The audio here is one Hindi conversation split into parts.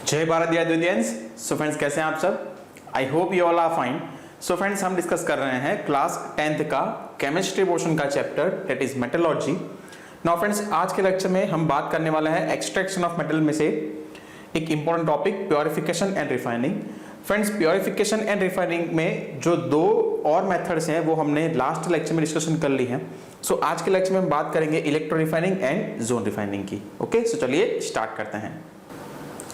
जय भारत ऑडियंस। सो फ्रेंड्स, कैसे हैं आप सब? I hope you all are fine. So friends, हम डिस्कस कर रहे हैं क्लास 10th का केमिस्ट्री पोर्शन का chapter that is metallurgy. Now friends, आज के लेक्चर में हम बात करने वाले हैं एक्सट्रैक्शन ऑफ मेटल में से एक important topic purification and refining. Friends, purification and refining में जो दो और मेथड्स हैं वो हमने लास्ट लेक्चर में डिस्कशन कर ली है। सो आज के लेक्चर में हम बात करेंगे electro refining and zone refining की। ओके, सो चलिए स्टार्ट करते हैं।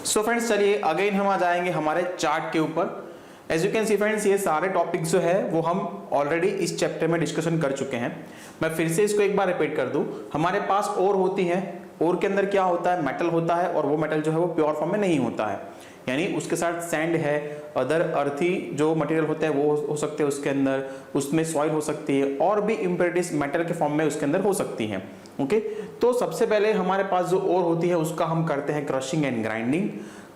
सो फ्रेंड्स, चलिए अगेन हम आ जाएंगे हमारे चार्ट के ऊपर। As you can see friends, ये सारे टॉपिक्स जो है वो हम ऑलरेडी इस चैप्टर में डिस्कशन कर चुके हैं। मैं फिर से इसको एक बार रिपीट कर दूं। हमारे पास ओर होती है, ओर के अंदर क्या होता है? मेटल होता है, और वो मेटल जो है वो प्योर फॉर्म में नहीं होता है, यानी उसके साथ सैंड है, अदर अर्थी जो मटेरियल होते हैं वो हो सकते हैं उसके अंदर, उसमें सॉइल हो सकती है, और भी इम्प्योरिटीज मेटल के फॉर्म में उसके अंदर हो सकती हैं। ओके, तो सबसे पहले हमारे पास जो ओर होती है उसका हम करते हैं crushing and grinding.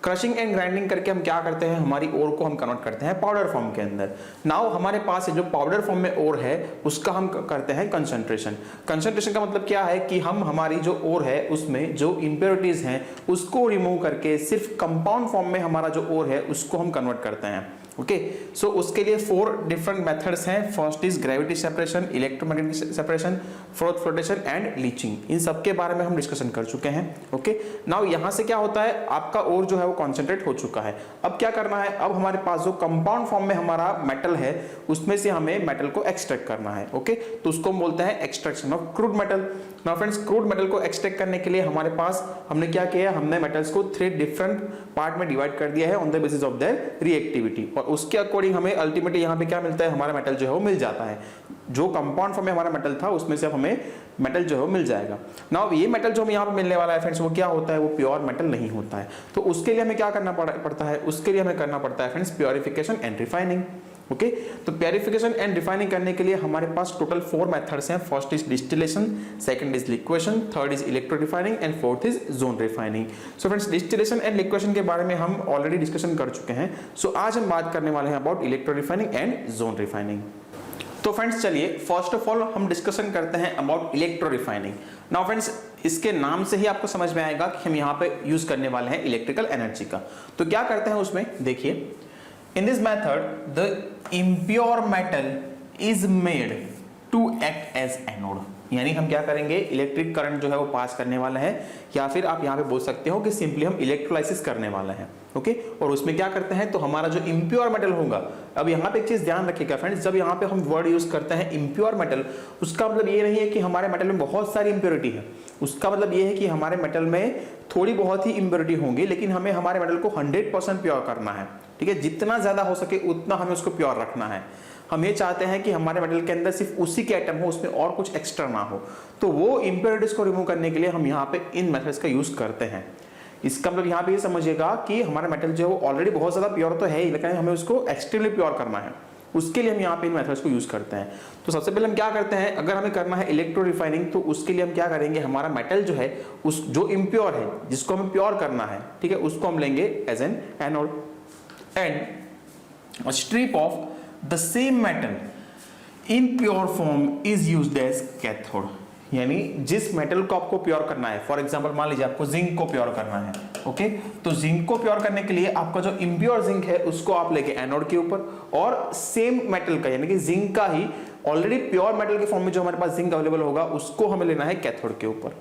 Crushing and grinding करके हम क्या करते हैं? हमारी ओर को हम कन्वर्ट करते हैं पाउडर फॉर्म के अंदर। नाउ हमारे पास जो पाउडर फॉर्म में ओर है उसका हम करते हैं कंसंट्रेशन। कंसंट्रेशन का मतलब क्या है कि हम हमारी जो ओर है उसमें जो इंप्योरिटीज हैं उसको रिमूव करके सिर्फ कंपाउंड फॉर्म में हमारा जो ओर है उसको हम कन्वर्ट करते हैं। ओके, सो उसके लिए 4 डिफरेंट मेथड्स हैं। First is gravity separation, electromagnetic separation, flotation and leaching. इन सब के बारे में हम डिस्कशन कर चुके हैं। ओके, नाउ यहां से क्या होता है, आपका ओर जो है वो कॉन्सेंट्रेट हो चुका है। अब क्या करना है? अब हमारे पास जो कंपाउंड फॉर्म में हमारा मेटल है उसमें से हमें मेटल को एक्सट्रैक्ट करना है। ओके, तो उसको हम बोलते हैं extraction of crude metal. Now friends, crude metal को एक्सट्रैक्ट करने के लिए हमारे पास हमने क्या किया? हमने मेटल्स को 3 डिफरेंट पार्ट में डिवाइड कर दिया है on the basis of their reactivity, और उसके अकॉर्डिंग हमें अल्टीमेटली यहाँ पे क्या मिलता है? हमारा मेटल जो है वो मिल जाता है। जो कंपाउंड फॉर्म में हमारा मेटल था उसमें से हमें मेटल जो है वो मिल जाएगा। नाउ ये मेटल जो हमें यहाँ पे मिलने वाला है फ्रेंड्स, वो क्या होता है? वो प्योर मेटल नहीं होता है। तो उसके लिए हमें क्या करना पड़ता है? उसके लिए हमें करना पड़ता है friends purification and refining. Okay, तो प्योरिफिकेशन एंड रिफाइनिंग करने के लिए हमारे पास टोटल 4 मेथड्स हैं। First is distillation, second is liquation, third is electro refining and fourth is zone refining. So friends, distillation and liquation के बारे में हम ऑलरेडी डिस्कशन कर चुके हैं। सो आज हम बात करने वाले हैं about electro refining and zone refining. तो फ्रेंड्स, चलिए फर्स्ट ऑफ ऑल हम डिस्कशन करते हैं about electro refining. Now friends, इसके नाम से ही आपको समझ में आएगा कि हम यहाँ पे यूज करने वाले हैं इलेक्ट्रिकल एनर्जी का। तो क्या करते हैं उसमें, देखिए, in this method the impure metal is made to act as anode। यानी हम क्या करेंगे? इलेक्ट्रिक करंट जो है वो पास करने वाला है, या फिर आप यहाँ पे बोल सकते हो कि सिंपली हम इलेक्ट्रोलाइसिस करने वाला है। ओके, और उसमें क्या करते हैं? तो हमारा जो इम्प्योर मेटल होगा, अब यहाँ पे एक चीज ध्यान रखिएगा फ्रेंड्स, जब यहाँ पे हम वर्ड यूज करते हैं इम्प्योर मेटल, उसका मतलब ये नहीं है कि हमारे मेटल में बहुत सारी इम्प्योरिटी है। उसका मतलब ये है कि हमारे मेटल में थोड़ी बहुत ही इम्प्योरिटी होंगी, लेकिन हमें हमारे मेटल को 100% प्योर करना है। ठीक है, जितना ज्यादा हो सके उतना हमें उसको प्योर रखना है। हम ये चाहते हैं कि हमारे मेटल के अंदर सिर्फ उसी के एटम हो, उसमें और कुछ एक्स्ट्रा ना हो। तो वो इम्प्योरिटीज को रिमूव करने के लिए हम यहाँ पे इन मेथड्स का यूज करते हैं। इसका मतलब यहाँ पे ये समझिएगा कि हमारा मेटल जो है वो ऑलरेडी बहुत ज्यादा प्योर तो है ही, लेकिन हमें उसको एक्सट्रीमली प्योर करना है। उसके लिए हम यहाँ पे इन मेथड्स को यूज करते हैं। तो सबसे पहले हम क्या करते हैं? अगर हमें करना है इलेक्ट्रो रिफाइनिंग, तो उसके लिए हम क्या करेंगे? हमारा मेटल जो है उस जो इम्प्योर है, जिसको हमें प्योर करना है, ठीक है, उसको हम लेंगे as an anode, and a strip of the same metal in pure form is used as cathode। यानी जिस मेटल को आपको प्योर करना है, फॉर एग्जांपल मान लीजिए आपको जिंक को प्योर करना है। ओके, तो जिंक को प्योर करने के लिए आपका जो इम्प्योर जिंक है उसको आप लेके एनोड के ऊपर, और सेम मेटल का यानी कि जिंक का ही ऑलरेडी प्योर मेटल के फॉर्म में जो हमारे पास जिंक अवेलेबल होगा उसको हमें लेना है कैथोड के ऊपर।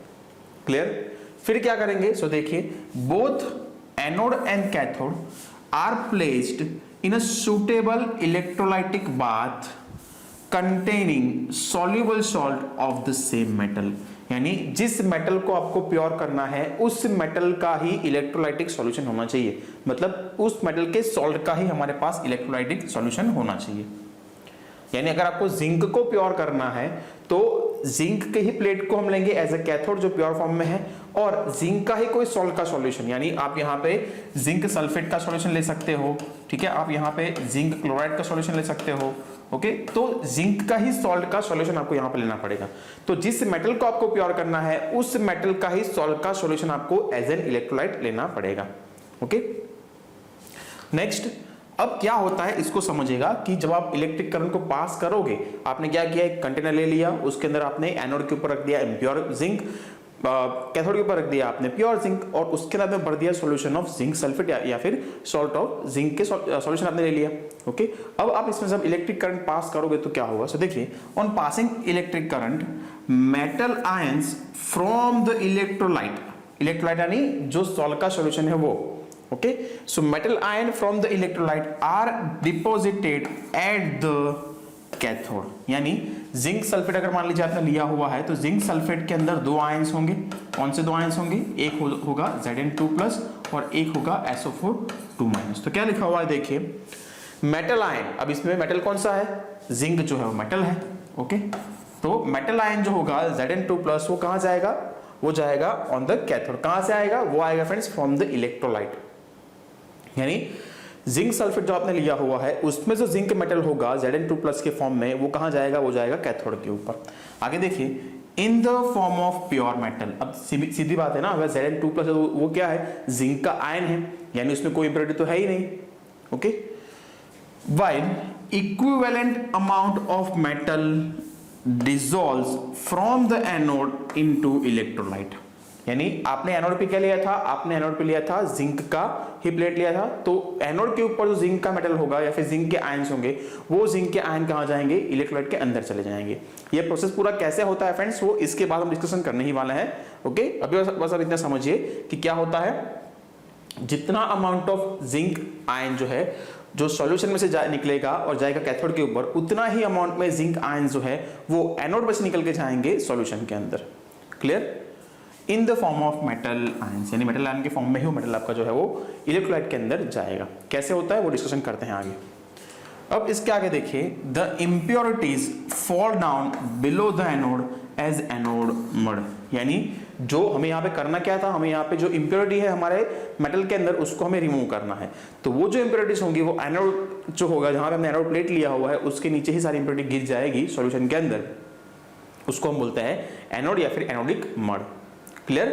क्लियर? फिर क्या करेंगे? सो देखिए, both anode and cathode are placed in a suitable electrolytic bath containing soluble salt of the same metal। यानी जिस मेटल को आपको प्योर करना है उस मेटल का ही इलेक्ट्रोलाइटिक सॉल्यूशन होना चाहिए, मतलब उस मेटल के सॉल्ट का ही हमारे पास इलेक्ट्रोलाइटिक सॉल्यूशन होना चाहिए। यानी अगर आपको जिंक को प्योर करना है तो जिंक के ही प्लेट को हम लेंगे एज ए कैथोड जो प्योर फॉर्म में है, और जिंक का ही कोई सॉल्ट का सॉल्यूशन, यानी आप यहाँ पे जिंक सल्फेट का सॉल्यूशन ले सकते हो, ठीक है, आप यहाँ पे जिंक क्लोराइड का सॉल्यूशन ले सकते हो। ओके, तो जिंक का ही सॉल्ट का सॉल्यूशन आपको यहाँ पे लेना पड़ेगा। तो जिस मेटल को आपको प्योर करना है उस मेटल का ही सॉल्ट का सॉल्यूशन आपको एज एन इलेक्ट्रोलाइट लेना पड़ेगा। ओके, नेक्स्ट, अब क्या होता है इसको समझिएगा कि जब आप इलेक्ट्रिक करंट को पास करोगे, आपने क्या किया? एक कंटेनर ले लिया, उसके अंदर आपने एनोड के ऊपर रख दिया इम्प्योर जिंक, कैथोड के ऊपर रख दिया आपने प्योर जिंक और उसके बाद में भर दिया सॉल्यूशन ऑफ जिंक सल्फेट या फिर सॉल्ट ऑफ जिंक के सॉल्यूशन आपने ले लिया। ओके, अब आप इसमें जब इलेक्ट्रिक करंट पास करोगे तो क्या होगा? सो देखिए, on passing electric current metal ions from the electrolyte, electrolyte यानी जो सॉल्ट का सॉल्यूशन है वो, okay, so metal ion from the electrolyte are deposited at the cathode, यानी जिंक सल्फेट अगर मान लीजिए आपने लिया हुआ है तो जिंक सल्फेट के अंदर दो आयंस होंगे। कौन से दो आयंस होंगे? एक होगा Zn2+ और एक होगा SO4 2-। तो क्या लिखा हुआ है देखिए, मेटल आयन, अब इसमें मेटल कौन सा है? जिंक जो है वो मेटल है। ओके, तो मेटल आयन जो होगा Zn2+ वो कहां जाएगा? वो जाएगा ऑन द कैथोड। कहां से आएगा? वो आएगा फ्रेंड्स फ्रॉम द इलेक्ट्रोलाइट, यानी जिंक सल्फेट जो आपने लिया हुआ है उसमें जो जिंक मेटल होगा Zn2+ के फॉर्म में वो कहां जाएगा? वो जाएगा कैथोड के ऊपर। आगे देखिए, इन the form of pure metal, अब सीधी बात है ना, अगर Zn2+ वो क्या है? जिंक का आयन है, यानी उसमें कोई इंप्योरिटी तो है ही नहीं। Okay, while equivalent amount of metal dissolves from the anode into electrolyte, यानी आपने एनोड पे क्या लिया था? आपने एनोड पे लिया था जिंक का ही प्लेट लिया था, तो एनोड के ऊपर जो जिंक का मेटल होगा या फिर जिंक के आयंस होंगे वो जिंक के आयन कहां जाएंगे? इलेक्ट्रोलाइट के अंदर चले जाएंगे। ये प्रोसेस पूरा कैसे होता है फ्रेंड्स, वो इसके बाद हम डिस्कशन करने ही वाले हैं। ओके, अभी बस आप इतना समझिए कि क्या होता है, जितना अमाउंट ऑफ जिंक आयन जो है जो सॉल्यूशन में से निकलेगा और जाएगा कैथोड के ऊपर, उतना ही अमाउंट में जिंक आयन जो है वो एनोड में से निकल के जाएंगे सॉल्यूशन के अंदर। Clear? In the form of metal ions, यानी मेटल आयन के फॉर्म में ही वो मेटल आपका जो है वो इलेक्ट्रोलाइट के अंदर जाएगा। कैसे होता है वो डिस्कशन करते हैं आगे। अब इसके आगे देखिए, the impurities fall down below the anode as anode mud, यानी जो हमें यहाँ पे करना क्या था, हमें यहाँ पे जो इम्प्योरिटी है हमारे मेटल के अंदर उसको हमें रिमूव करना है। तो वो जो इम्प्योरिटीज होंगी वो एनोड जो होगा, जहां पे हमने एनोड प्लेट लिया हुआ है उसके नीचे ही सारी इम्प्योरिटी गिर जाएगी सॉल्यूशन के अंदर, उसको हम बोलते हैं एनोड या फिर एनोडिक मड। क्लियर?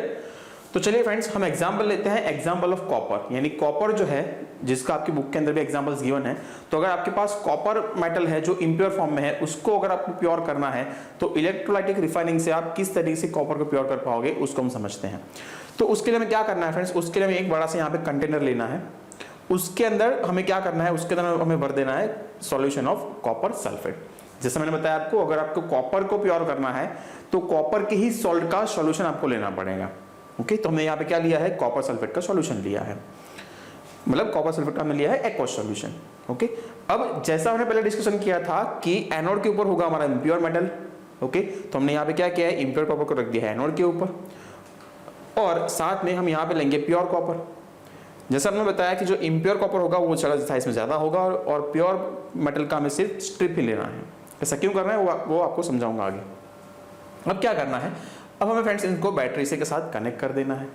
तो चलिए फ्रेंड्स, हम एग्जांपल लेते हैं, एग्जांपल ऑफ कॉपर, यानी कॉपर जो है जिसका आपकी बुक के अंदर भी एग्जांपल्स गिवन है। तो अगर आपके पास कॉपर मेटल है जो इम्प्योर फॉर्म में है, उसको अगर आपको प्योर करना है तो इलेक्ट्रोलाइटिक रिफाइनिंग से आप किस तरीके से कॉपर को प्योर कर पाओगे उसको हम समझते हैं। तो उसके लिए हमें क्या करना है फ्रेंड्स, उसके लिए हमें एक बड़ा सा यहाँ पे कंटेनर लेना है, उसके अंदर हमें क्या करना है, उसके अंदर हमें भर देना है सॉल्यूशन ऑफ कॉपर सल्फेट। जैसे मैंने बताया आपको, अगर आपको कॉपर को प्योर करना है तो कॉपर के ही सॉल्ट का सॉल्यूशन आपको लेना पड़ेगा। ओके, तो हमने यहाँ पे क्या लिया है? कॉपर सल्फेट का सॉल्यूशन लिया है, मतलब कॉपर सल्फेट का हमने लिया है एक्वस सॉल्यूशन। ओके, अब जैसा हमने पहले डिस्कशन किया था कि एनोड के ऊपर होगा हमारा इम्प्योर मेटल। ओके, तो हमने यहाँ पे क्या किया है? इम्प्योर कॉपर को रख दिया है एनोड के ऊपर और साथ में हम यहाँ पे लेंगे प्योर कॉपर। जैसा हमने बताया कि जो इम्प्योर कॉपर होगा वो साइज में ज्यादा होगा और प्योर मेटल का हमें सिर्फ स्ट्रिप ही लेना है। ऐसा क्यों करना है वो आपको समझाऊंगा आगे। अब क्या करना है, अब हमें फ्रेंड्स इनको बैटरी से के साथ कनेक्ट कर देना है।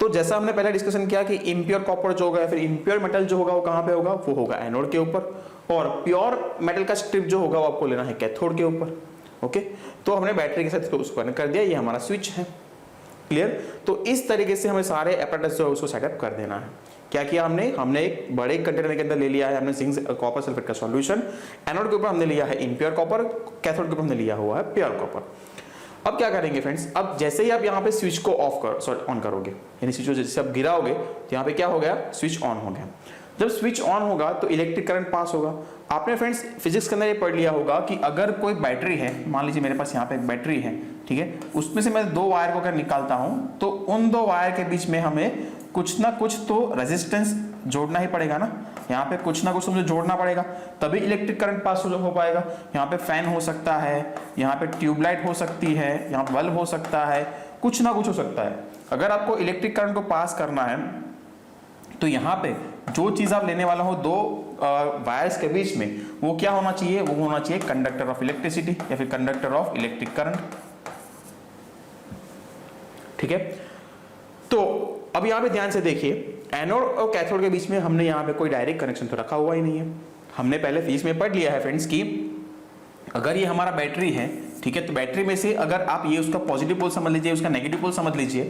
तो जैसा हमने पहले डिस्कशन किया कि इम्प्योर कॉपर जो होगा या फिर इम्प्योर मेटल जो होगा वो कहां पे होगा? वो होगा एनोड के ऊपर, और प्योर मेटल का स्ट्रिप जो होगा वो आपको लेना है कैथोड के ऊपर। ओके, तो हमने बैटरी के साथ उसको कनेक्ट कर दिया, ये हमारा स्विच है। क्लियर? तो इस तरीके से हमें सारे एपरेटस जो है उसको सेटअप कर देना है। क्या किया हमने एक बड़े कंटेनर के अंदर ले लिया है हमने जिंक कॉपर सल्फेट का सॉल्यूशन, एनोड के ऊपर हमने लिया है इम्प्योर कॉपर, कैथोड के ऊपर हमने लिया हुआ है प्योर कॉपर। अब क्या करेंगे फ्रेंड्स, अब जैसे ही आप यहाँ पे स्विच को ऑन करोगे, यानी स्विच को जैसे आप गिराओगे तो यहाँ पे क्या हो गया? स्विच ऑन हो गया। जब स्विच ऑन होगा तो इलेक्ट्रिक करंट पास होगा। आपने फ्रेंड्स फिजिक्स के अंदर ये पढ़ लिया होगा कि अगर कोई बैटरी है, मान लीजिए मेरे पास यहाँ पे एक बैटरी है, ठीक है, उसमें से मैं दो वायर को अगर निकालता हूँ तो उन दो वायर के बीच में हमें कुछ ना कुछ तो रेजिस्टेंस जोड़ना ही पड़ेगा ना, यहाँ पे कुछ ना कुछ मुझे जोड़ना पड़ेगा तभी इलेक्ट्रिक करंट पास हो पाएगा। यहाँ पे फैन हो सकता है, यहाँ पे ट्यूबलाइट हो सकती है, यहाँ बल्ब हो सकता है, कुछ ना कुछ हो सकता है। अगर आपको इलेक्ट्रिक करंट को पास करना है तो यहाँ पे जो चीज आप लेने वाला हो दो वायर्स के बीच में, वो क्या होना चाहिए? वो होना चाहिए कंडक्टर ऑफ इलेक्ट्रिसिटी या फिर कंडक्टर ऑफ इलेक्ट्रिक करंट। ठीक है, तो अब यहाँ पे ध्यान से देखिए, एनोड और कैथोड के बीच में हमने यहाँ पे कोई डायरेक्ट कनेक्शन तो रखा हुआ ही नहीं है। हमने पहले फिजिक्स में पढ़ लिया है फ्रेंड्स कि अगर ये हमारा बैटरी है, ठीक है, तो बैटरी में से अगर आप ये उसका पॉजिटिव पोल समझ लीजिए, उसका नेगेटिव पोल समझ लीजिए,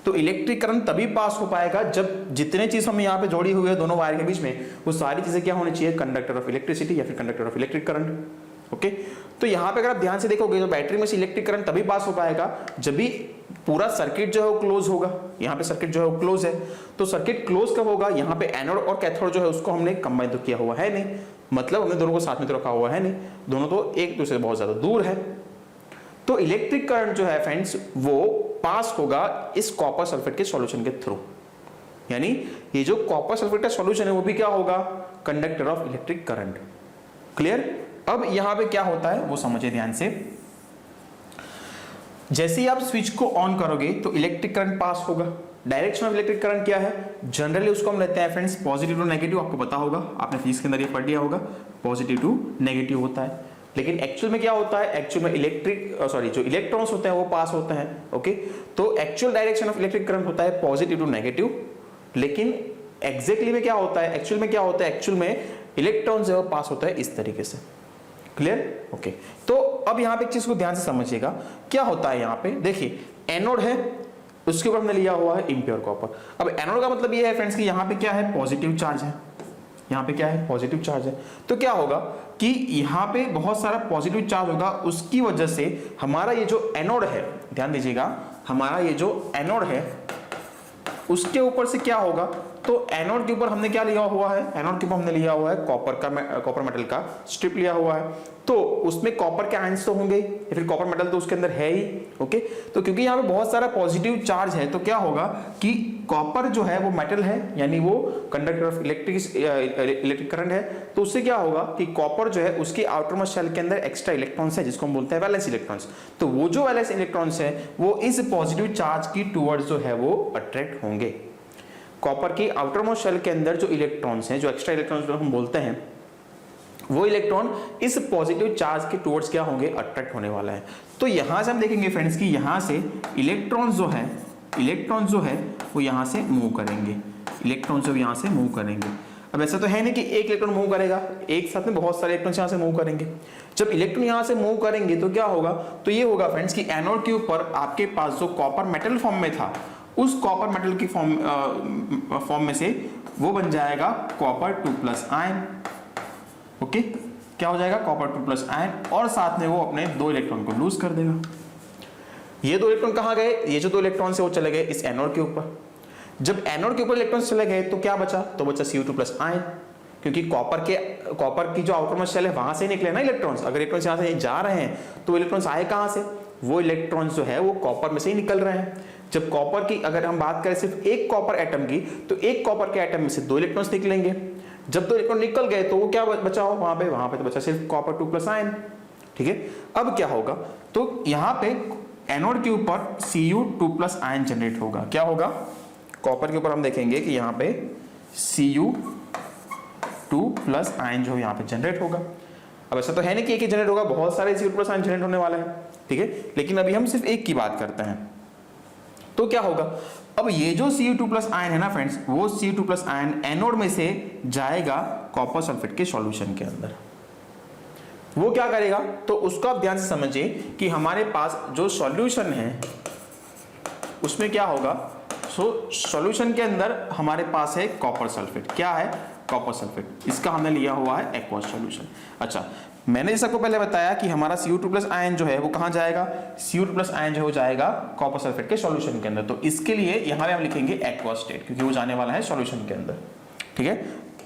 तो इलेक्ट्रिक करंट तभी पास हो पाएगा जब जितने चीज हम यहाँ पे जोड़ी हुई है दोनों वायर के बीच में, वो सारी चीजें क्या होनी चाहिए? कंडक्टर ऑफ इलेक्ट्रिसिटी या फिर conductor of electric current. Okay, तो यहाँ पे अगर आप ध्यान से देखोगे तो बैटरी में से इलेक्ट्रिक करंट तभी पास हो पाएगा जब भी पूरा सर्किट जो है वो क्लोज होगा, यहाँ पे सर्किट जो है वो क्लोज है, तो सर्किट क्लोज कब होगा, यहाँ पे एनोड और कैथोड जो है उसको हमने कंबाइन तो किया हुआ है नहीं, मतलब हमने दोनों को साथ में तो रखा हुआ है नहीं, दोनों तो एक दूसरे से बहुत ज्यादा दूर है। तो इलेक्ट्रिक करंट जो है फ्रेंड्स वो पास होगा इस कॉपर सल्फेट के सॉल्यूशन के थ्रू, यानी ये जो कॉपर सल्फेट का सॉल्यूशन है वो भी क्या होगा, conductor of electric current. Clear. अब यहां पे क्या होता है वो समझिए ध्यान से। जैसे ही आप स्विच को ऑन करोगे तो इलेक्ट्रिक करंट पास होगा। डायरेक्शन ऑफ इलेक्ट्रिक करंट क्या है, जनरली उसको हम लेते हैं फ्रेंड्स पॉजिटिव टू नेगेटिव, आपको पता होगा, आपने फिजिक्स के अंदर ये पढ़ लिया होगा, पॉजिटिव टू नेगेटिव होता है। लेकिन एक्चुअल में क्या होता है, एक्चुअल में जो इलेक्ट्रॉन्स होते हैं वो पास होते हैं। ओके, तो actual direction of electric current होता है पॉजिटिव टू नेगेटिव, लेकिन एग्जैक्टली में क्या होता है, एक्चुअल में क्या होता है, एक्चुअल में इलेक्ट्रॉन जो पास होता है इस तरीके से। क्लियर। ओके, तो अब यहां पे एक चीज को ध्यान से समझिएगा, क्या होता है यहाँ पे, देखिए एनोड है, उसके ऊपर हमने लिया हुआ है इम्प्योर कॉपर। अब एनोड का मतलब ये है फ्रेंड्स कि यहाँ पे क्या है, पॉजिटिव चार्ज है, यहाँ पे क्या है, पॉजिटिव चार्ज है। तो क्या होगा कि यहाँ पे बहुत सारा पॉजिटिव चार्ज होगा, उसकी वजह से हमारा ये जो एनोड है, ध्यान दीजिएगा, हमारा ये जो एनोड है उसके ऊपर से क्या होगा, तो एनोड के ऊपर हमने क्या लिया हुआ है, एनोड के ऊपर हमने लिया हुआ है कॉपर मेटल का स्ट्रिप लिया हुआ है, तो उसमें कॉपर के आयंस तो होंगे, या फिर कॉपर मेटल तो उसके अंदर है ही। ओके, तो क्योंकि यहाँ पे बहुत सारा पॉजिटिव चार्ज है, तो क्या होगा कि कॉपर जो है वो मेटल है, यानी वो कंडक्टर ऑफ इलेक्ट्रिक करंट है, तो उससे क्या होगा कि कॉपर जो है उसके आउटर मोस्ट शेल के अंदर एक्स्ट्रा इलेक्ट्रॉन्स है, जिसको हम बोलते हैं वैलेंस इलेक्ट्रॉन्स। तो वो जो वैलेंस इलेक्ट्रॉन्स है वो इस पॉजिटिव चार्ज की टुवर्ड्स जो है वो अट्रैक्ट होंगे। कॉपर की आउटर मोस्ट शेल के अंदर जो इलेक्ट्रॉन्स हैं, जो एक्स्ट्रा इलेक्ट्रॉन्स जो हम बोलते हैं, वो इलेक्ट्रॉन इस पॉजिटिव चार्ज के टुवर्ड्स क्या होंगे, अट्रैक्ट होने वाला है। तो यहां से हम देखेंगे फ्रेंड्स कि यहां से इलेक्ट्रॉन जो है वो यहां से मूव करेंगे, इलेक्ट्रॉन जो यहां से मूव करेंगे। अब ऐसा तो है नहीं कि एक इलेक्ट्रॉन मूव करेगा, एक साथ में बहुत सारे इलेक्ट्रॉन यहां से मूव करेंगे। जब इलेक्ट्रॉन यहां से मूव करेंगे तो क्या होगा, तो ये होगा फ्रेंड्स कि एनोड के ऊपर आपके पास जो कॉपर मेटल फॉर्म में था, उस कॉपर मेटल की फॉर्म में से वो बन जाएगा कॉपर 2+ आयन। ओके, क्या हो जाएगा, कॉपर 2+ आयन, और साथ में वो अपने 2 इलेक्ट्रॉन को लूज कर देगा। ये 2 इलेक्ट्रॉन कहां गए, ये जो 2 इलेक्ट्रॉन से वो चले गए इस एनोड के ऊपर। जब एनोड के ऊपर इलेक्ट्रॉन चले गए तो क्या बचा, तो बचा Cu2+ आयन, क्योंकि कॉपर की जो आउटर मोस्ट शेल है वहां से निकले ना इलेक्ट्रॉन्स। अगर इलेक्ट्रॉन्स यहां से जा रहे हैं तो इलेक्ट्रॉन्स आए कहां से, वो इलेक्ट्रॉन्स जो है वो कॉपर में से ही निकल रहे हैं। जब कॉपर की अगर हम बात करें सिर्फ एक कॉपर एटम की, तो एक कॉपर के एटम में से 2 इलेक्ट्रॉन्स निकलेंगे। जब 2 इलेक्ट्रॉन निकल गए तो वो क्या बचा हो वहां पे तो बचा सिर्फ कॉपर 2+ आयन। ठीक है, अब क्या होगा, तो यहां पे एनोड के ऊपर Cu2+ आयन जनरेट होगा। क्या होगा, कॉपर के ऊपर हम देखेंगे कि यहाँ पे Cu2+ आयन जो यहाँ पे जनरेट होगा। अब ऐसा तो है नहीं कि एक ही जनरेट होगा, बहुत सारे Cu2+ आयन जनरेट होने वाले हैं। ठीक है, लेकिन अभी हम सिर्फ एक की बात करते हैं। तो क्या होगा, अब ये जो Cu2+ आयन है ना फ्रेंड्स, वो Cu2+ आयन एनोड में से जाएगा कॉपर सल्फेट के सॉल्यूशन के अंदर। वो क्या करेगा, तो उसको आप ध्यान से समझिए कि हमारे पास जो सॉल्यूशन है उसमें क्या होगा, सॉल्यूशन के अंदर हमारे पास है कॉपर सल्फेट। क्या है, कॉपर सल्फेट, इसका हमने लिया हुआ है एक्वस सॉल्यूशन। अच्छा, मैंने जैसा को पहले बताया कि हमारा Cu2+ आयन जो है वो कहां जाएगा, Cu2+ आयन जो हो जाएगा कॉपर सल्फेट के सॉल्यूशन के अंदर। तो इसके लिए यहां पे हम लिखेंगे एक्वस स्टेट, क्योंकि वो जाने वाला है सॉल्यूशन के अंदर। ठीक है,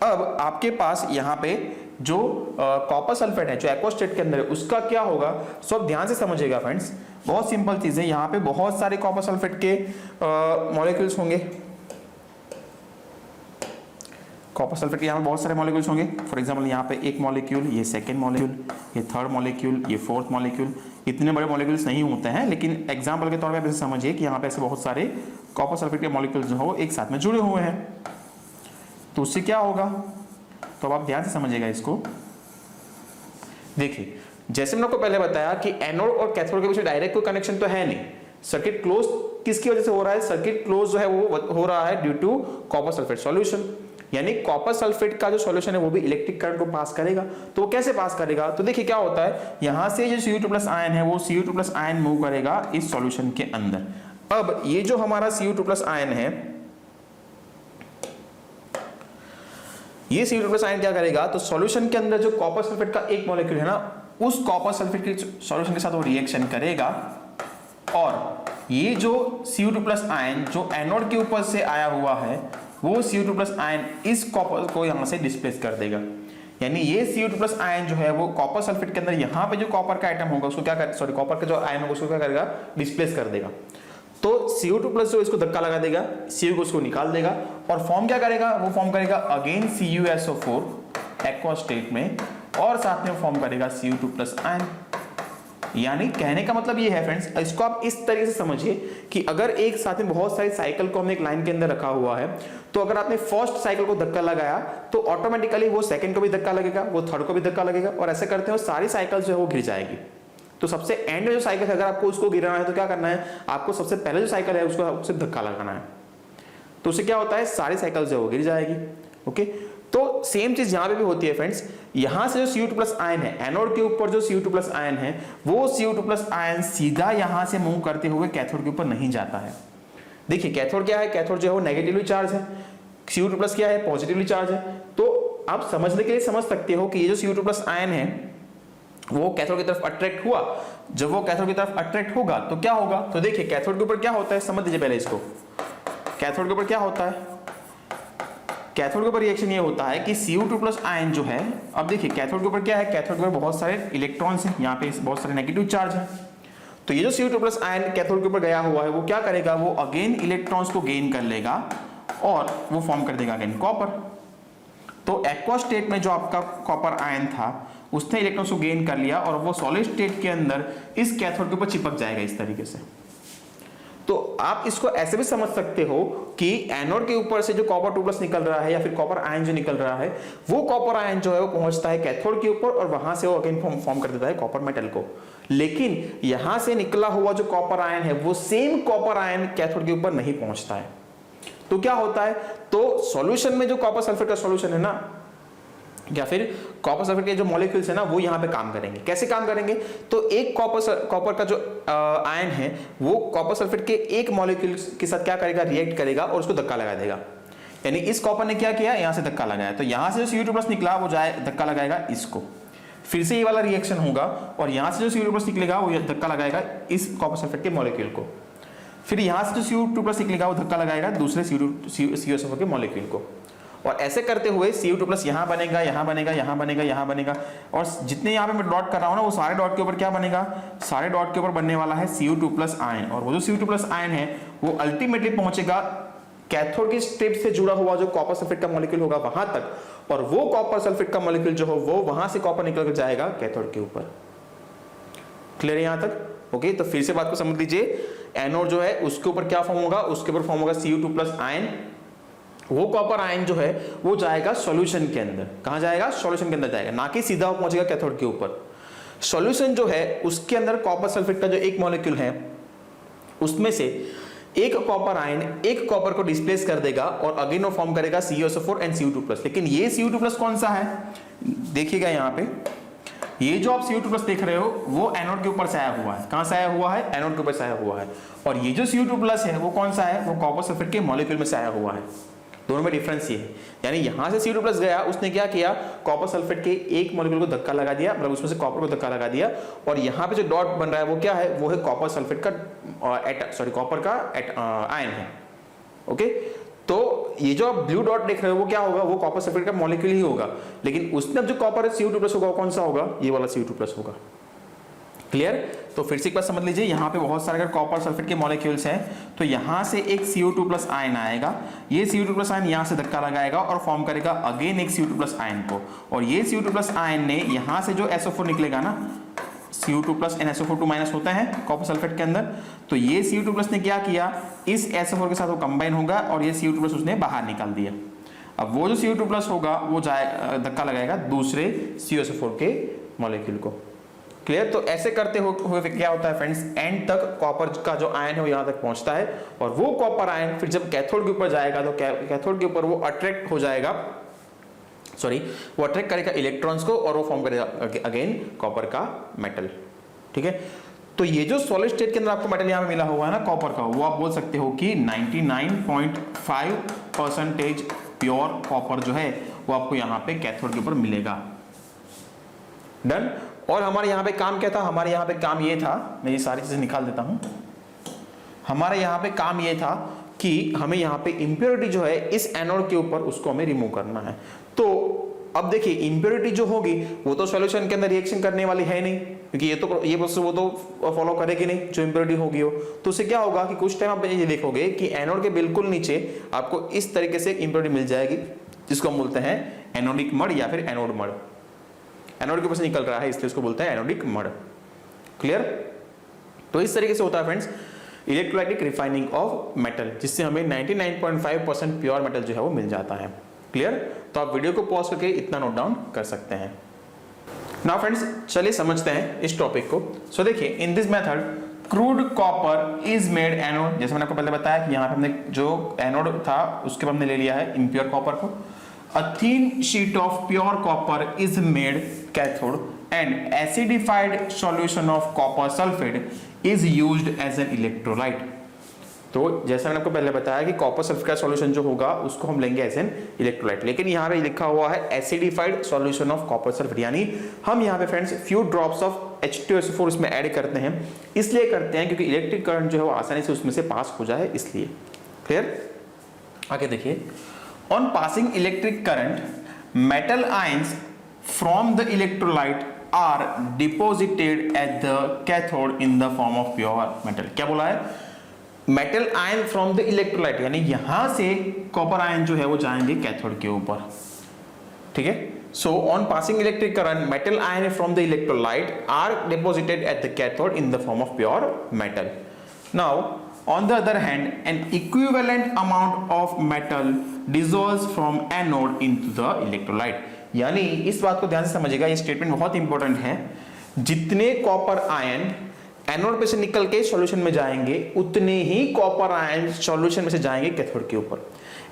अब आपके पास यहाँ पे जो कॉपर सल्फेट है जो एक्वस स्टेट के अंदर है उसका क्या होगा, सो आप ध्यान से समझिएगा फ्रेंड्स, बहुत सिंपल चीज है। यहाँ पे बहुत सारे कॉपर सल्फेट के मॉलिक्यूल्स होंगे, कॉपर सल्फेट के यहाँ पे बहुत सारे मॉलिक्यूल्स होंगे। फॉर एग्जांपल यहाँ पे एक मॉलिक्यूल, ये सेकंड मॉलिक्यूल, ये थर्ड मॉलिक्यूल, ये फोर्थ मॉलिक्यूल। इतने बड़े मॉलिक्यूल्स नहीं होते हैं, लेकिन एग्जांपल के तौर पे आप ऐसे समझिए कि यहाँ पे ऐसे बहुत सारे कॉपर सल्फेट के मॉलिक्यूल्स जो हो एक साथ में जुड़े हुए हैं। तो उससे क्या होगा, तो अब आप ध्यान से समझिएगा इसको। देखिए, जैसे मैंने आपको पहले बताया कि एनोड और कैथोड के बीच में डायरेक्ट कोई कनेक्शन तो है नहीं। सर्किट क्लोज किसकी वजह से हो रहा है, सर्किट क्लोज जो है वो हो रहा है due to copper sulphate solution. यानी कॉपर सल्फेट का जो सॉल्यूशन है वो भी इलेक्ट्रिक करंट को पास करेगा। तो वो कैसे पास करेगा, तो देखिए क्या होता है, यहां से जो Cu2+ आयन है वो Cu2+ आयन मूव करेगा इस सॉल्यूशन के अंदर। अब ये जो हमारा Cu2+ आयन है, ये Cu2+ आयन क्या करेगा, तो सॉल्यूशन के अंदर जो कॉपर सल्फेट का एक मॉलिक्यूल है ना, उस कॉपर सल्फेट के सॉल्यूशन के साथ वो रिएक्शन करेगा और ये जो Cu2 प्लस आयन जो एनोड के ऊपर से आया हुआ है वो Cu2 प्लस आयन इस कॉपर को यहां से डिस्प्लेस कर देगा। यानी ये Cu2 प्लस आयन जो है वो कॉपर सल्फेट के अंदर यहाँ पे जो कॉपर का आइटम होगा उसको क्या कर सॉरी कॉपर का जो आयन होगा उसको क्या करेगा, डिस्प्लेस कर देगा। तो Cu2 प्लस जो इसको धक्का लगा देगा, Cu को उसको निकाल देगा और फॉर्म क्या करेगा, वो फॉर्म करेगा अगेन CuSO4 एक्वा स्टेट में और साथ में फॉर्म करेगा Cu2 प्लस आयन। यानी कहने का मतलब ये है फ्रेंड्स, इसको आप इस तरीके से समझिए कि अगर एक साथ में बहुत सारी साइकिल को हमने एक लाइन के अंदर रखा हुआ है, तो अगर आपने फर्स्ट साइकिल को धक्का लगाया तो ऑटोमेटिकली वो सेकंड को भी धक्का लगेगा, वो थर्ड को भी धक्का लगेगा और ऐसे करते हैं सारी साइकिल जो है वो गिर जाएगी। तो सबसे एंड में जो साइकिल है अगर आपको उसको गिराना है तो क्या करना है, आपको सबसे पहले जो साइकिल है उसको आपसे धक्का लगाना है। तो उससे क्या होता है, सारी साइकिल जो है वो गिर जाएगी। ओके, तो सेम चीज यहां पे भी होती है फ्रेंड्स। यहां से जो Cu2 प्लस आयन है, एनोड के ऊपर जो Cu2 प्लस आयन है, वो Cu2 प्लस आयन सीधा यहां से मूव करते हुए कैथोड के ऊपर नहीं जाता है। देखिए कैथोड क्या है, कैथोड जो है वो नेगेटिवली चार्ज है, Cu2 प्लस क्या है, पॉजिटिवली चार्ज है। तो आप समझने के लिए समझ सकते हो कि ये जो Cu2 प्लस आयन है वो कैथोड की तरफ अट्रैक्ट हुआ। जब वो कैथोड की तरफ अट्रैक्ट होगा तो क्या होगा, तो देखिए कैथोड के ऊपर क्या होता है, समझ लीजिए पहले इसको। कैथोड के ऊपर क्या होता है, कैथोड के ऊपर रिएक्शन ये होता है कि Cu2 प्लस आयन जो है, अब देखिए कैथोड के ऊपर क्या है, कैथोड के ऊपर बहुत सारे इलेक्ट्रॉन्स हैं, यहाँ पे बहुत सारे नेगेटिव चार्ज हैं। तो ये जो Cu2 प्लस आयन कैथोड के ऊपर गया हुआ है वो क्या करेगा, वो अगेन इलेक्ट्रॉन्स को गेन कर लेगा और वो फॉर्म कर देगा अगेन कॉपर। तो एक्वा स्टेट में जो आपका कॉपर आयन था उसने इलेक्ट्रॉन्स को गेन कर लिया और वो सॉलिड स्टेट के अंदर इस कैथोड के ऊपर चिपक जाएगा इस तरीके से। तो आप इसको ऐसे भी समझ सकते हो कि एनोड के ऊपर से जो कॉपर 2 प्लस निकल रहा है या फिर कॉपर आयन जो निकल रहा है, वो कॉपर आयन जो है वो पहुंचता है कैथोड के ऊपर और वहां से वो अगेन फॉर्म कर देता है कॉपर मेटल को। लेकिन यहां से निकला हुआ जो कॉपर आयन है वो सेम कॉपर आयन कैथोड के ऊपर नहीं पहुंचता है। तो क्या होता है, तो सॉल्यूशन में जो कॉपर सल्फेट का सॉल्यूशन है ना, या फिर कॉपर सल्फेट के जो मॉलिक्यूल्स है ना वो यहाँ पे काम करेंगे। कैसे काम करेंगे, तो एक कॉपर का जो आयन है वो कॉपर सल्फेट के एक मॉलिक्यूल के साथ क्या करेगा, रिएक्ट करेगा और उसको धक्का लगा देगा। यानी इस कॉपर ने क्या किया, यहाँ से धक्का लगाया, तो यहाँ से जो Cu2 प्लस निकला वो जाए धक्का लगाएगा इसको, फिर से ये वाला रिएक्शन होगा और यहाँ से जो Cu2 प्लस निकलेगा वो धक्का लगाएगा इस कॉपर सल्फेट के मॉलिक्यूल को, फिर यहाँ से जो Cu2 प्लस निकलेगा वो धक्का लगाएगा दूसरे CuSO4 के मॉलिक्यूल को। और ऐसे करते हुए Cu2 प्लस यहाँ बनेगा, यहाँ बनेगा, यहाँ बनेगा, यहाँ बनेगा और जितने यहाँ पे मैं डॉट कर रहा हूँ ना वो सारे डॉट के ऊपर क्या बनेगा, सारे डॉट के ऊपर बनने वाला है Cu2 प्लस आयन। और वो जो Cu2 प्लस आयन है वो अल्टीमेटली पहुंचेगा कैथोड की स्ट्रिप से जुड़ा हुआ जो कॉपर सल्फेट का मॉलिक्यूल होगा वहां तक, और वो कॉपर सल्फेट का मॉलिक्यूल जो हो वो वहां से कॉपर निकल कर जाएगा कैथोड के ऊपर। क्लियर है यहां तक? ओके, तो फिर से बात को समझ लीजिए। एनोड जो है उसके ऊपर क्या फॉर्म होगा, उसके ऊपर फॉर्म होगा Cu2 प्लस आयन। वो कॉपर आयन जो है वो जाएगा सॉल्यूशन के अंदर। कहां जाएगा, सॉल्यूशन के अंदर जाएगा, ना कि सीधा पहुंचेगा कैथोड के ऊपर। सॉल्यूशन जो है उसके अंदर कॉपर सल्फेट का जो एक मॉलिक्यूल है उसमें से एक कॉपर आयन एक कॉपर को डिस्प्लेस कर देगा और अगेन वो फॉर्म करेगा CuSO4 and Cu2+। लेकिन ये Cu2+ कौन सा है, देखिएगा यहाँ पे, ये जो आप Cu2+ देख रहे हो वो एनोड के ऊपर से आया हुआ है। कहां से आया हुआ है, एनोड के ऊपर से आया हुआ है। और ये जो Cu2+ है वो कौन सा है, वो कॉपर सल्फेट के मॉलिक्यूल में से आया हुआ है। दोनों में डिफरेंस ये है, यानी यहां से Cu2+ गया, उसने क्या किया, कॉपर सल्फेट के एक मॉलिक्यूल को धक्का लगा दिया, मतलब उसमें से कॉपर को धक्का लगा दिया, और यहाँ पे जो डॉट बन रहा है वो क्या है, वो है कॉपर सल्फेट का कॉपर का आयन है। ओके, तो ये जो आप ब्लू डॉट देख रहे हो वो क्या होगा, वो कॉपर सल्फेट का मॉलिक्यूल ही होगा, लेकिन उसने अब जो कॉपर Cu2+ होगा कौन सा होगा, ये वाला Cu2+ होगा। क्लियर? तो फिर से एक बार समझ लीजिए, यहाँ पे बहुत सारे अगर कॉपर सल्फेट के मॉलिक्यूल्स हैं तो यहाँ से एक Cu2+ आयन आएगा, ये Cu2+ आयन यहाँ से धक्का लगाएगा और फॉर्म करेगा अगेन एक Cu2+ आयन को, और ये Cu2+ आयन ने यहाँ से जो SO4 निकलेगा ना, Cu2+ and SO4 होता है कॉपर सल्फेट के अंदर, तो ये Cu2+ ने क्या किया, इस SO4 के साथ वो कंबाइन होगा और ये Cu2+ उसने बाहर निकाल दिया। अब वो जो Cu2+ होगा वो जाए धक्का लगाएगा दूसरे CuSO4 के मॉलिक्यूल को। क्लियर? तो ऐसे करते हुए क्या होता है फ्रेंड्स, एंड तक कॉपर का जो आयन है वो यहाँ तक पहुंचता है, और वो कॉपर आयन फिर जब कैथोड के ऊपर जाएगा तो कैथोड के ऊपर वो अट्रैक्ट हो जाएगा, वो अट्रैक्ट करेगा इलेक्ट्रॉन्स को और वो फॉर्म करेगा अगेन कॉपर का मेटल। ठीक है, तो ये जो सॉलिड स्टेट के अंदर आपको मेटल यहाँ पे मिला हुआ है ना कॉपर का, वो आप बोल सकते हो कि 99.5% प्योर कॉपर जो है वो आपको यहाँ पे कैथोड के ऊपर मिलेगा। डन? और हमारे यहाँ पे काम क्या था, हमारे यहाँ पे काम ये था, मैं ये सारी चीजें निकाल देता हूं। हमारा यहाँ पे काम ये था कि हमें यहाँ पे इम्प्योरिटी जो है इस एनोड के ऊपर उसको हमें रिमूव करना है। तो अब देखिए इम्प्योरिटी जो होगी वो तो सॉल्यूशन के अंदर रिएक्शन करने वाली है नहीं, क्योंकि ये बस वो तो फॉलो करेगी नहीं जो इम्प्योरिटी होगी हो। तो उससे क्या होगा कि कुछ टाइम आप ये देखोगे कि एनोड के बिल्कुल नीचे आपको इस तरीके से इम्प्योरिटी मिल जाएगी, जिसको हम बोलते हैं एनोडिक मड या फिर एनोड मड। एनोड के ऊपर से निकल रहा है इसलिए उसको बोलते हैं एनोडिक मड। क्लियर? तो इस तरीके से होता है friends electrolytic refining of metal, जिससे हमें 99.5% प्योर मेटल जो है वो मिल जाता है। क्लियर? तो आप वीडियो को पॉज करके इतना नोट डाउन कर सकते हैं। नाउ फ्रेंड्स चलिए समझते हैं इस टॉपिक को। सो देखिए in this method crude copper is made anode, जैसे मैंने आपको पहले बताया कि यहाँ पे हमने जो एनोड था उसके बाद हमने ले लिया है इम्प्योर कॉपर को। A thin sheet of pure copper is made cathode and acidified solution of copper sulphate is used as an electrolyte. तो जैसा मैंने आपको पहले बताया कि कॉपर सल्फेट का सॉल्यूशन जो होगा उसको हम लेंगे एज एन इलेक्ट्रोलाइट, लेकिन यहाँ पे लिखा हुआ है acidified solution of copper sulphate, यानी हम यहाँ पे friends few drops of H2SO4 इसमें ऐड करते हैं। इसलिए करते हैं क्योंकि इलेक्ट्रिक करंट जो है वो आसानी से उसमें से पास हो जाए, इसलिए। क्लियर? आगे देखिए, on passing electric current metal ions from the electrolyte are deposited at the cathode in the form of pure metal. क्या बोला है? Metal ion from the electrolyte, यानी यहां से कॉपर आयन जो है वो जाएंगे कैथोड के ऊपर। ठीक है? So on passing electric current metal ion from the electrolyte are deposited at the cathode in the form of pure metal. Now on the other hand an equivalent amount of metal dissolves from anode into the electrolyte. यानी इस बात को ध्यान से समझिएगा, ये स्टेटमेंट बहुत इंपॉर्टेंट है। जितने कॉपर आयन एनोड पे से निकल के सॉल्यूशन में जाएंगे उतने ही कॉपर आयन सॉल्यूशन में से जाएंगे कैथोड के ऊपर।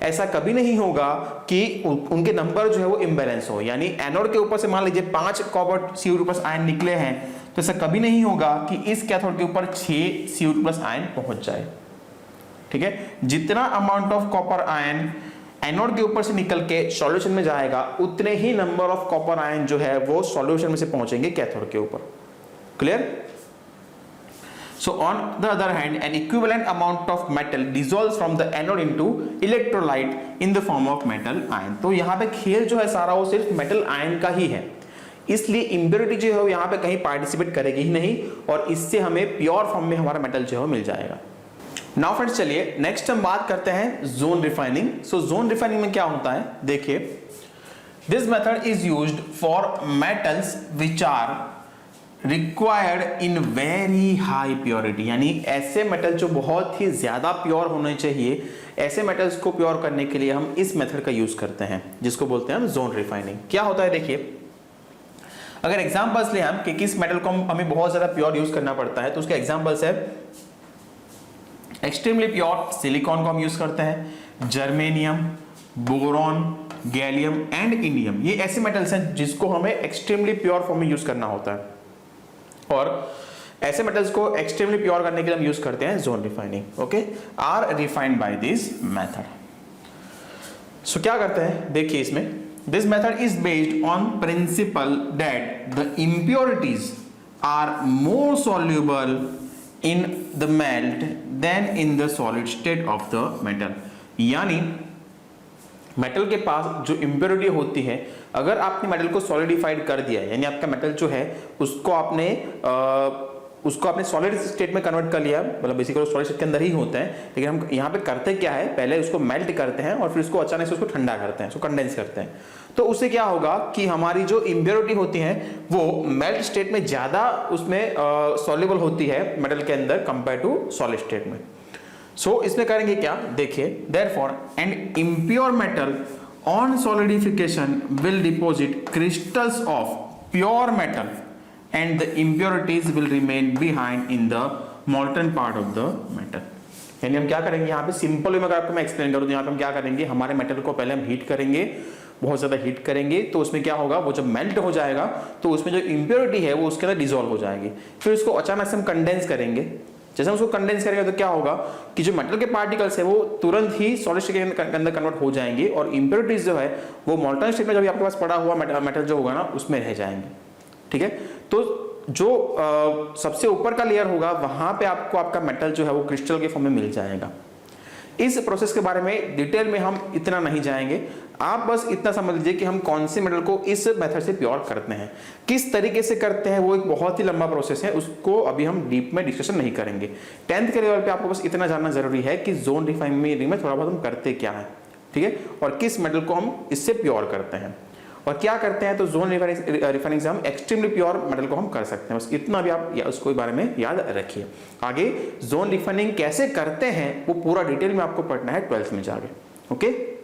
ऐसा कभी नहीं होगा कि उनके नंबर जो है वो इम्बैलेंस हो, यानी एनोड के ऊपर से मान लीजिए 5 कॉपर Cu+ आयन निकले हैं, तो ऐसा कभी नहीं होगा कि इस कैथोड के ऊपर 6 Cu+ आयन पहुंच जाए। ठीक है? जितना amount of copper ion anode के ऊपर से निकल के सॉल्यूशन में जाएगा उतने ही नंबर ऑफ कॉपर आयन जो है वो सॉल्यूशन में से पहुंचेंगे कैथोड के ऊपर। Clear? So on the other hand, an equivalent amount of metal dissolves from the anode into electrolyte in the form of metal ion। तो यहाँ पे खेल जो है सारा वो सिर्फ मेटल आयन का ही है, इसलिए इम्प्योरिटी जो है वो यहाँ पे कहीं पार्टिसिपेट करेगी ही नहीं और इससे हमें प्योर फॉर्म में हमारा मेटल जो है मिल जाएगा। नाउ फ्रेंड्स चलिए नेक्स्ट हम बात करते हैं zone refining. So zone refining में क्या होता है, देखिए this method is used for metals which are required in very high purity, यानी ऐसे मेटल जो बहुत ही ज्यादा प्योर होने चाहिए, ऐसे मेटल्स को प्योर करने के लिए हम इस मेथड का यूज करते हैं, जिसको बोलते हैं हम जोन रिफाइनिंग। क्या होता है देखिए, अगर एग्जांपल्स ले हम कि किस मेटल को हमें बहुत ज्यादा प्योर यूज करना पड़ता है, तो उसके एग्जांपल्स है एक्सट्रीमली प्योर सिलिकॉन को हम यूज करते हैं, germanium, boron, gallium and indium. ये ऐसे मेटल्स हैं जिसको हमें एक्सट्रीमली प्योर फॉर्म में यूज करना होता है, और ऐसे मेटल्स को एक्सट्रीमली प्योर करने के लिए हम यूज करते हैं zone refining. Okay, are refined by this method. So क्या करते हैं देखिए इसमें, this method is based on principle that the impurities are more soluble in the melt than in the solid state of the metal. यानी मेटल के पास जो इंप्योरिटी होती है, अगर आपने मेटल को सॉलिडिफाइड कर दिया, यानी आपका मेटल जो है उसको आपने सॉलिड स्टेट में कन्वर्ट कर लिया, मतलब बेसिकली सॉलिड स्टेट के अंदर ही होते हैं, लेकिन हम यहाँ पे करते क्या है, पहले उसको मेल्ट करते हैं और फिर उसको अचानक से उसको ठंडा करते हैं, उसको कंडेंस करते हैं। तो उससे क्या होगा कि हमारी जो इंप्योरिटी होती है वो मेल्ट स्टेट में ज्यादा उसमें सॉल्युबल होती है मेटल के अंदर कंपेयर टू सॉलिड स्टेट में। सो इसमें करेंगे क्या, देखिए therefore an impure metal on solidification will deposit crystals of pure metal and the impurities will remain behind in the molten part of the metal। यानी हम क्या करेंगे यहाँ पे सिंपल वे में अगर आपको मैं एक्सप्लेन करूँ तो यहाँ पे हम क्या करेंगे, हमारे मेटल को पहले हम हीट करेंगे, बहुत ज्यादा हीट करेंगे, तो उसमें क्या होगा, वो जब मेल्ट हो जाएगा तो उसमें जो इंप्योरिटी है वो उसके अंदर डिसॉल्व हो जाएगी। फिर उसको अचानक से हम कंडेंस करेंगे, जैसे हम उसको कंडेंस करेंगे तो क्या होगा कि जो मेटल के पार्टिकल्स है वो तुरंत ही सॉलिड स्टेट के अंदर कन्वर्ट हो जाएंगे और इंप्योरिटीज जो है वो मोल्टन स्टेट में जब आपके पास पड़ा हुआ मेटल जो होगा ना उसमें रह जाएंगे। ठीक है, तो जो सबसे ऊपर का लेयर होगा वहां पे आपको आपका मेटल जो है वो क्रिस्टल के फॉर्म में मिल जाएगा। इस प्रोसेस के बारे में डिटेल में हम इतना नहीं जाएंगे, आप बस इतना समझ लीजिए कि हम कौन से मेटल को इस मेथड से प्योर करते हैं, किस तरीके से करते हैं, वो एक बहुत ही लंबा प्रोसेस है, उसको अभी हम डीप में डिस्कशन नहीं करेंगे। 10th के लेवल पे आपको बस इतना जानना जरूरी है कि जोन रिफाइनरी में थोड़ा बहुत हम करते क्या है, ठीक है, और किस मेटल को हम इससे प्योर करते हैं और क्या करते हैं। तो जोन रिफाइनिंग से हम एक्सट्रीमली प्योर मेटल को हम कर सकते हैं, बस इतना भी आप उसको बारे में याद रखिए। आगे जोन रिफाइनिंग कैसे करते हैं वो पूरा डिटेल में आपको पढ़ना है 12th में जाके। ओके।